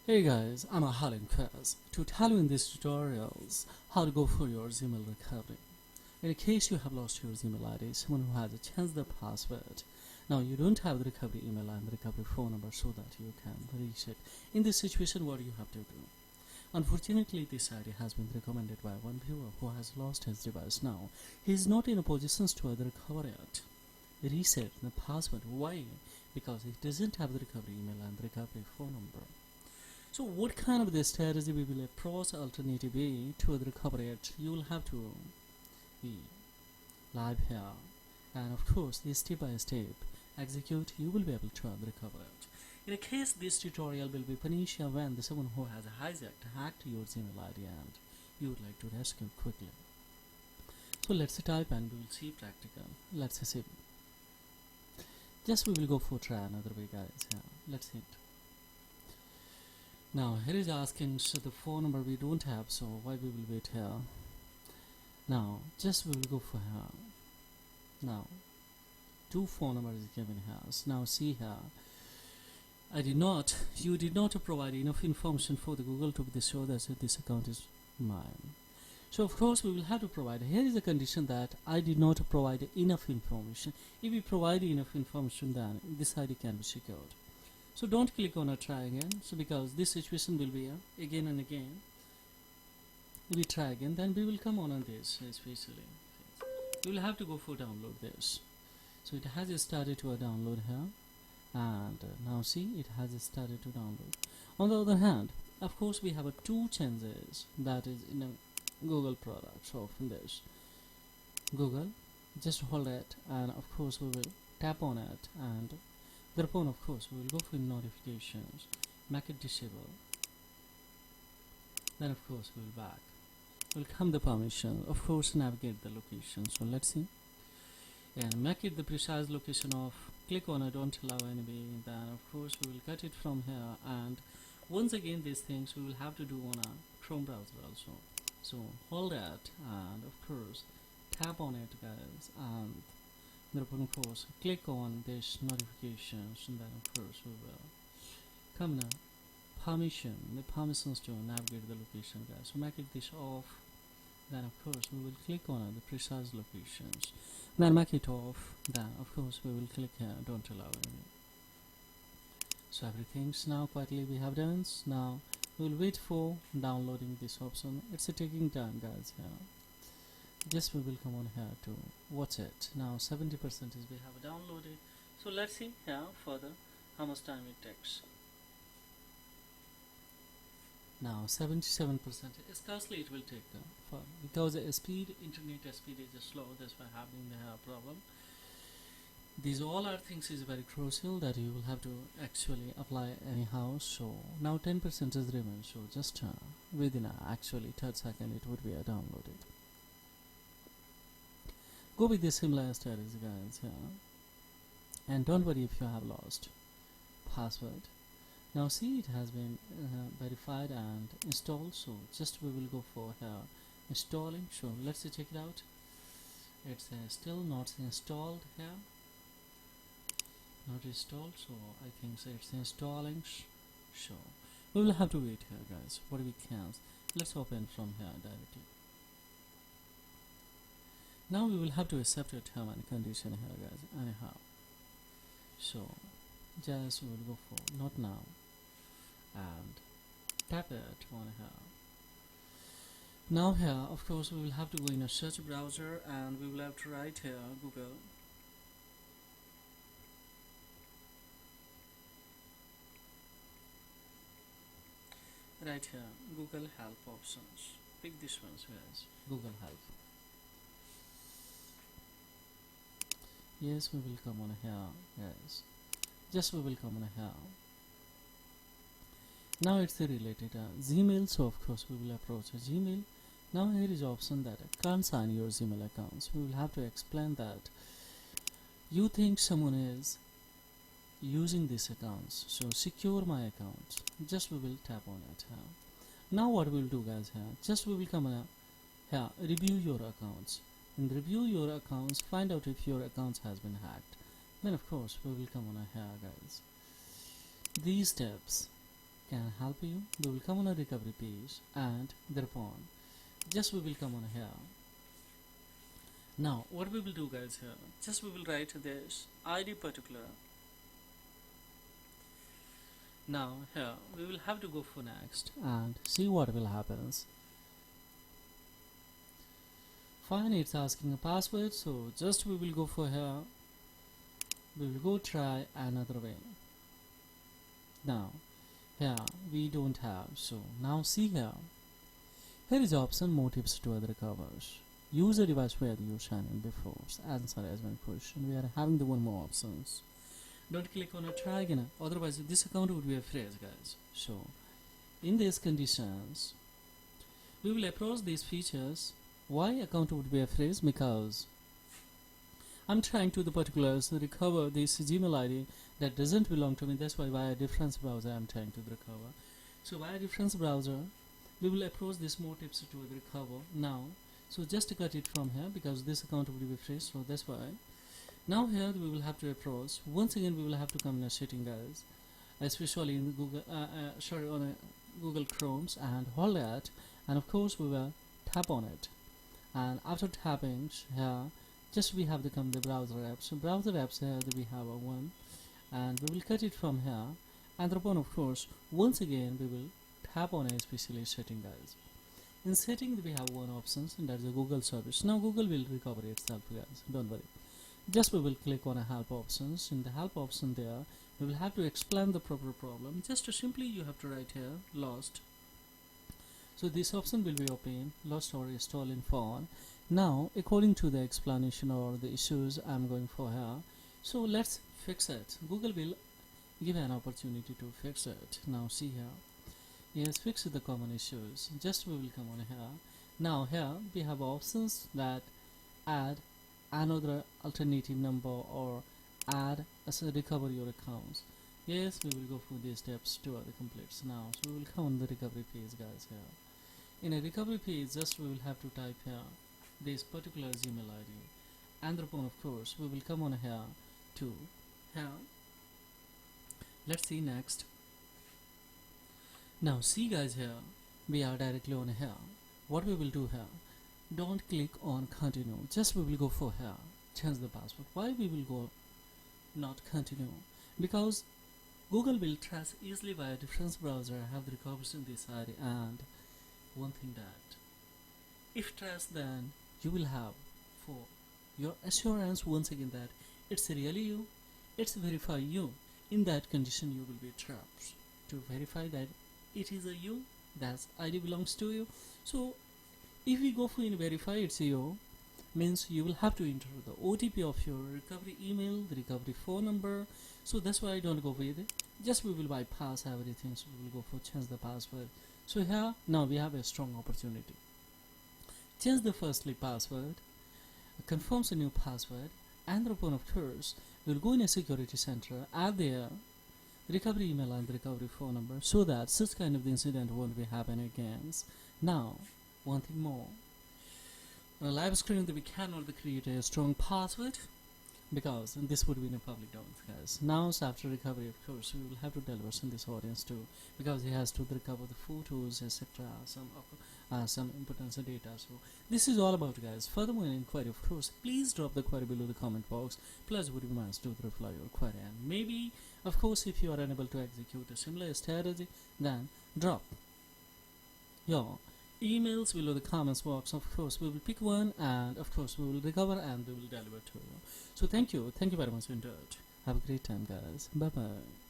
Hey guys, I'm Ahalin Quez to tell you in these tutorials how to go for your Gmail recovery. In case you have lost your Gmail ID, someone who has changed the password. Now you don't have the recovery email and the recovery phone number so that you can reach it. In this situation, what do you have to do? Unfortunately, this ID has been recommended by one viewer who has lost his device now. He is not in a position to either recover it, reset the password. Why? Because he doesn't have the recovery email and the recovery phone number. So what kind of the strategy we will approach alternative A to recover it? You will have to be live here, and of course the step by step execute. You will be able to recover it. In a case, this tutorial will be punished when someone who has hacked your Gmail ID and you would like to rescue quickly. So let's type and we will see practical. Let's see. Just we will go for try another way, guys. Yeah, let's hit. Now here is asking so the phone number we don't have, so why we will wait here. Now just we will go for here. Now two phone numbers is given here. So now see here, you did not provide enough information for the Google to be sure that this account is mine. So of course we will have to provide. Here is the condition that I did not provide enough information. If we provide enough information, then this ID can be secured. So don't click on a try again. So because this situation will be again and again. If we try again, then we will come on this especially. We will have to go for download this. So it has started to download here, and now see it has started to download. On the other hand, of course we have two changes that is in a Google product. So from this Google, just hold it, and of course we will tap on it, and thereupon of course we will go for notifications, make it disable. Then of course we will back. Will come the permission, of course navigate the location. So let's see, and make it the precise location of. Click on it, don't allow anyway. Then of course we will cut it from here, and once again these things we will have to do on a Chrome browser also. So hold it, and of course tap on it, guys, and thereupon of course click on this notifications, and then of course we will come now the permissions to navigate the location, guys. So make it this off. Then of course we will click on the precise locations, then make it off. Then of course we will click here, don't allow any. So everything's now quietly we have done. Now we will wait for downloading this option. It's taking time, guys. Here just we will come on here to watch it. Now 70% is we have downloaded. So let's see here further how much time it takes. Now 77%. Scarcely it will take because the internet speed is slow. That's why having the problem. These all are things is very crucial that you will have to actually apply anyhow. So now 10% is remain. So just within actually 3rd second it would be downloaded. Go with the similar strategy, guys. And don't worry if you have lost password. Now see it has been verified and installed. So just we will go for installing. So let's check it out. It's still not installed here. Not installed. So I think so it's installing. So we will have to wait here, guys. What we can. Let's open from here directly. Now we will have to accept a term and condition here, guys. Anyhow. So just we will go for not now, and tap it on here. Now here of course we will have to go in a search browser, and we will have to write here Google. Right here Google help options. Pick this one, guys. Google help. Yes, we will come on here, guys. Just we will come on here. Now it's related Gmail, so of course we will approach a Gmail. Now here is option that can't sign your Gmail accounts. We will have to explain that you think someone is using these accounts, so secure my account. Just we will tap on it here. Now what we'll do, guys, here just we will come on here, review your accounts. And review your accounts, find out if your accounts has been hacked. Then of course we will come on here, guys. These steps can help you. We will come on a recovery page, and thereupon just we will come on here. Now what we will do, guys, here, just we will write this ID particular. Now here we will have to go for next and see what will happen. Fine, it's asking a password, so just we will go for here. We will go try another way. Now here we don't have, so now see here. Here is the option more tips to other recovers. Use a device where you signed in before. Answer as one question. We are having the one more options. Don't click on a try again, otherwise this account would be a freeze, guys. So in these conditions we will approach these features. Why account would be a freeze? Because I'm trying to the particulars recover this Gmail ID that doesn't belong to me. That's why via different browser I'm trying to recover. So via different browser we will approach this more tips to recover now. So just cut it from here because this account will be freeze, so that's why. Now here we will have to approach. Once again we will have to come in a setting, guys, especially in Google on a Google Chromes, and hold that, and of course we will tap on it, and after tapping here just we have to come the browser apps. So browser apps here we have a one, and we will cut it from here, and upon of course once again we will tap on a especially setting, guys. In setting we have one option, and that's the Google service. Now Google will recover itself, guys, don't worry. Just we will click on a help options. In the help option there we will have to explain the proper problem. Just simply you have to write here lost. So this option will be open, lost or stolen phone. Now according to the explanation or the issues I'm going for here, so let's fix it. Google will give an opportunity to fix it. Now see here, yes, fix the common issues. Just we will come on here. Now here we have options that add another alternative number or add as a recover your accounts. Yes, we will go through these steps to the completes now. So we will come on the recovery page, guys. Here in a recovery page just we will have to type here this particular Gmail ID, and upon of course we will come on here to here. Let's see next. Now see, guys, here we are directly on here. What we will do here, don't click on continue, just we will go for here change the password. Why we will go not continue? Because Google will trace easily via different browser have the recoveries in this ID, and one thing that if traced, then you will have for your assurance once again that it's really you, it's verify you. In that condition you will be trapped to verify that it is a you, that ID belongs to you. So if we go for in verify it's you, means you will have to enter the OTP of your recovery email, the recovery phone number. So that's why I don't go with it. Just we will bypass everything. So we will go for change the password. So here now we have a strong opportunity. Change the firstly password, confirms a new password, and upon of course we'll go in a security center, add their recovery email and the recovery phone number, so that such kind of incident won't be happen again. Now one thing more, on a live screen that we cannot create a strong password because this would be in a public domain, guys. Now so after recovery of course we will have to deliver in this audience too, because he has to recover the photos, etc., some important data. So this is all about, guys. Furthermore inquiry of course please drop the query below the comment box, plus would be nice to reply your query, and maybe of course if you are unable to execute a similar strategy, then drop your emails below the comments box. Of course we will pick one, and of course we will recover and we will deliver to you. So thank you very much indeed. Have a great time, guys. Bye bye.